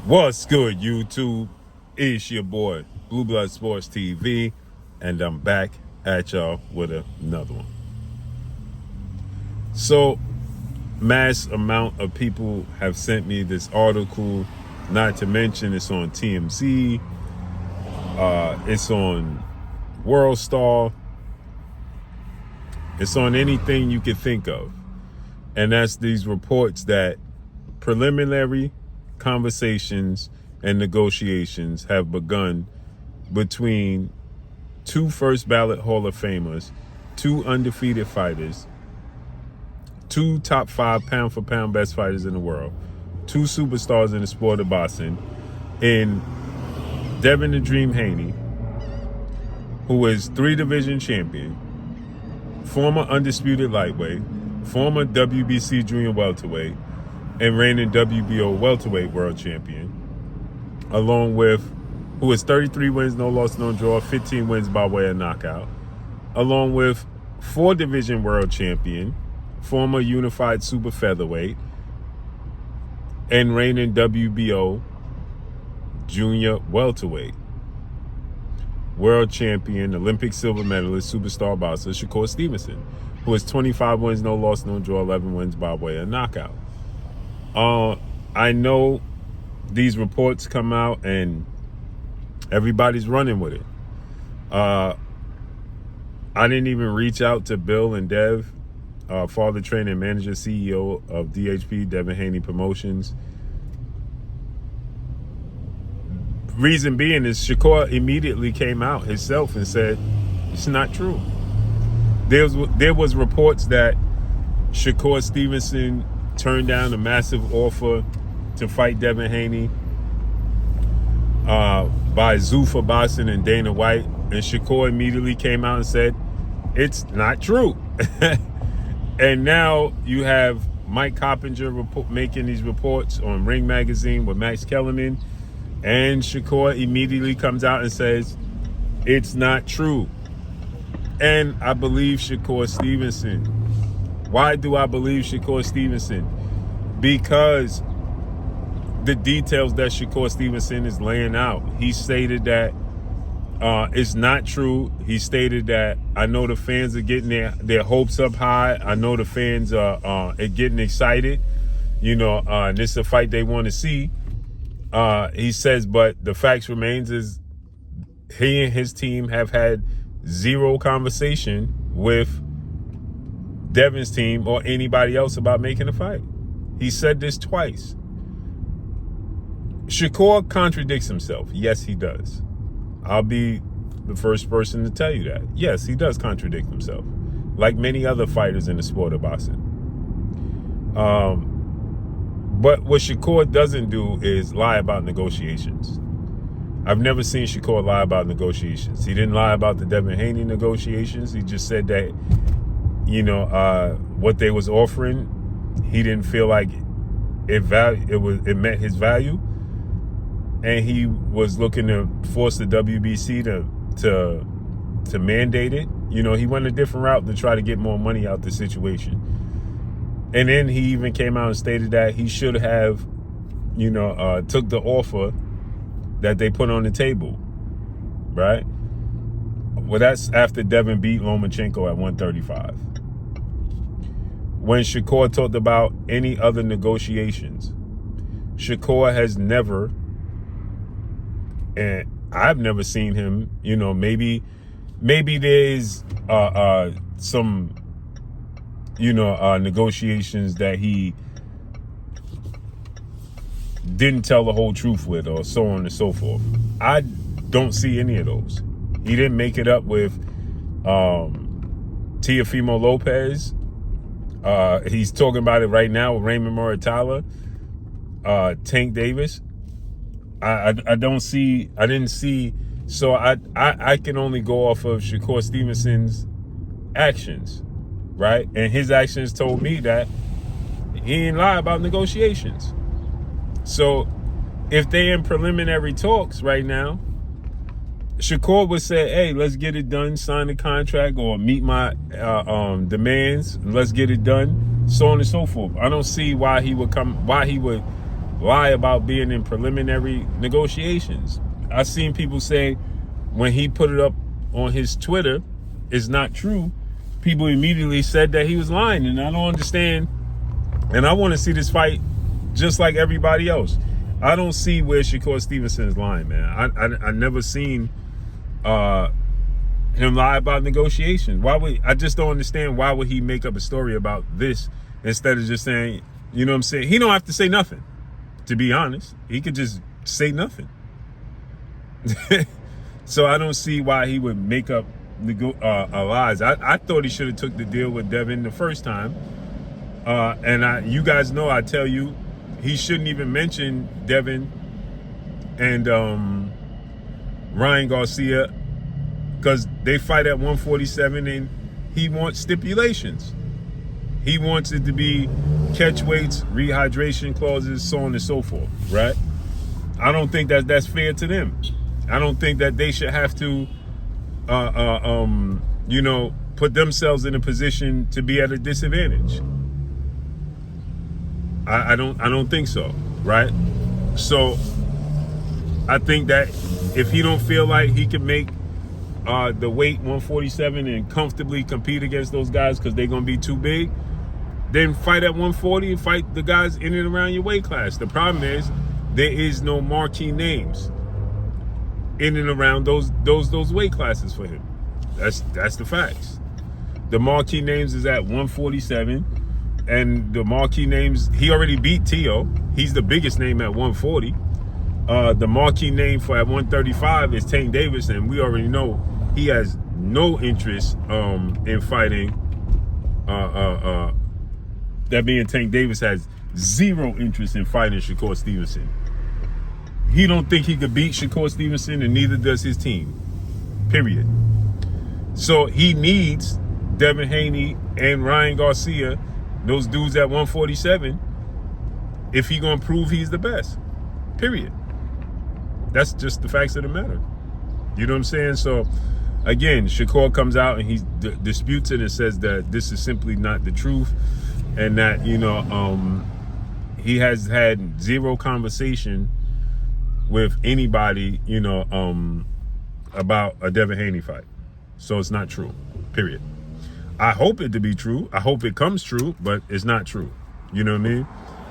What's good, YouTube? It's your boy, Blue Blood Sports TV, and I'm back at y'all with another one. So, mass amount of people have sent me this article, not to mention it's on TMZ, it's on World Star, it's on anything you could think of. And that's these reports that preliminary conversations and negotiations have begun between two first ballot Hall of Famers, two undefeated fighters, two top 5 pound for pound best fighters in the world, two superstars in the sport of boxing, in Devin the Dream Haney, who is 3-division champion, former undisputed lightweight, former WBC junior welterweight, and reigning WBO welterweight world champion, along with, who is 33 wins, no loss, no draw, 15 wins by way of knockout, along with 4-division world champion, former unified super featherweight, and reigning WBO junior welterweight world champion, Olympic silver medalist, superstar boxer Shakur Stevenson, who has 25 wins, no loss, no draw, 11 wins by way of knockout. I know these reports come out and everybody's running with it. I didn't even reach out to Bill and Dev, father, trainer, and manager, CEO of DHP, Devin Haney Promotions. Reason being is Shakur immediately came out himself and said, it's not true. There was reports that Shakur Stevenson turned down a massive offer to fight Devin Haney by Zuffa Boxing and Dana White, and Shakur immediately came out and said it's not true. And now you have Mike Coppinger making these reports on Ring Magazine with Max Kellerman, and Shakur immediately comes out and says it's not true. And I believe Shakur Stevenson. Why do I believe Shakur Stevenson? Because the details that Shakur Stevenson is laying out. He stated that it's not true. He stated that, I know the fans are getting their hopes up high. I know the fans are getting excited. This is a fight they want to see. He says, but the facts remains is he and his team have had zero conversation with Devin's team or anybody else about making a fight. He said this twice. Shakur contradicts himself. Yes, he does. I'll be the first person to tell you that. Yes, he does contradict himself, like many other fighters in the sport of boxing. But what Shakur doesn't do is lie about negotiations. I've never seen Shakur lie about negotiations. He didn't lie about the Devin Haney negotiations. He just said that, what they was offering, he didn't feel like it met his value, and he was looking to force the WBC to mandate it. He went a different route to try to get more money out the situation. And then he even came out and stated that he should have, took the offer that they put on the table, right? Well, that's after Devin beat Lomachenko at 135. When Shakur talked about any other negotiations, Shakur has never, and I've never seen him, maybe there's some, negotiations that he didn't tell the whole truth with, or so on and so forth. I don't see any of those. He didn't make it up with Teofimo Lopez. He's talking about it right now with Raymond Muratalla, Tank Davis. I didn't see. So I can only go off of Shakur Stevenson's actions, right? And his actions told me that he didn't lie about negotiations. So if they're in preliminary talks right now, Shakur would say, hey, let's get it done, sign the contract, or meet my demands, let's get it done, so on and so forth. I don't see why he would lie about being in preliminary negotiations. I've seen people say when he put it up on his Twitter, it's not true. People immediately said that he was lying, and I don't understand. And I want to see this fight just like everybody else. I don't see where Shakur Stevenson is lying, man. I never seen him lie about negotiations. I just don't understand why would he make up a story about this instead of just saying, you know what I'm saying? He don't have to say nothing, to be honest. He could just say nothing. So I don't see why he would make up lies. I thought he should have took the deal with Devin the first time. And you guys know, I tell you, he shouldn't even mention Devin and Ryan Garcia, because they fight at 147 and he wants stipulations. He wants it to be catch weights, rehydration clauses, so on and so forth, right? I don't think that's fair to them. I don't think that they should have to, put themselves in a position to be at a disadvantage. I don't think so, right? So I think that if he don't feel like he can make the weight 147 and comfortably compete against those guys because they're gonna be too big, then fight at 140 and fight the guys in and around your weight class. The problem is there is no marquee names in and around those weight classes for him. That's the facts. The marquee names is at 147, and the marquee names, he already beat Tio. He's the biggest name at 140. The marquee name for at 135 is Tank Davis, and we already know he has no interest in fighting. That being Tank Davis has zero interest in fighting Shakur Stevenson. He don't think he could beat Shakur Stevenson, and neither does his team. Period. So he needs Devin Haney and Ryan Garcia, those dudes at 147, if he gonna prove he's the best. Period. That's just the facts of the matter. You know what I'm saying? So again, Shakur comes out and he disputes it and says that this is simply not the truth, and that he has had zero conversation with anybody about a Devin Haney fight. So it's not true. Period. I hope it to be true. I hope it comes true, but it's not true. You know what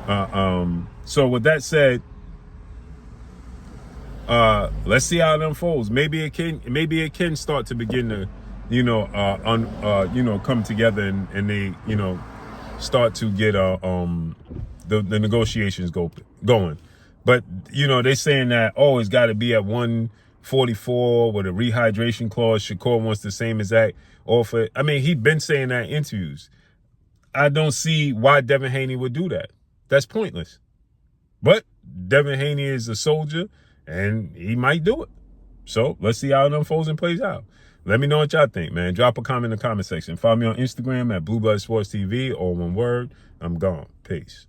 I mean? So with that said, let's see how it unfolds. Maybe it can start to begin to, come together and they, start to get the negotiations going. But they're saying that, it's got to be at 144 with a rehydration clause. Shakur wants the same exact offer. I mean, he'd been saying that in interviews. I don't see why Devin Haney would do that. That's pointless. But Devin Haney is a soldier, and he might do it. So let's see how it unfolds and plays out. Let me know what y'all think, man. Drop a comment in the comment section. Follow me on Instagram at Blue Blood Sports TV, all one word. I'm gone. Peace.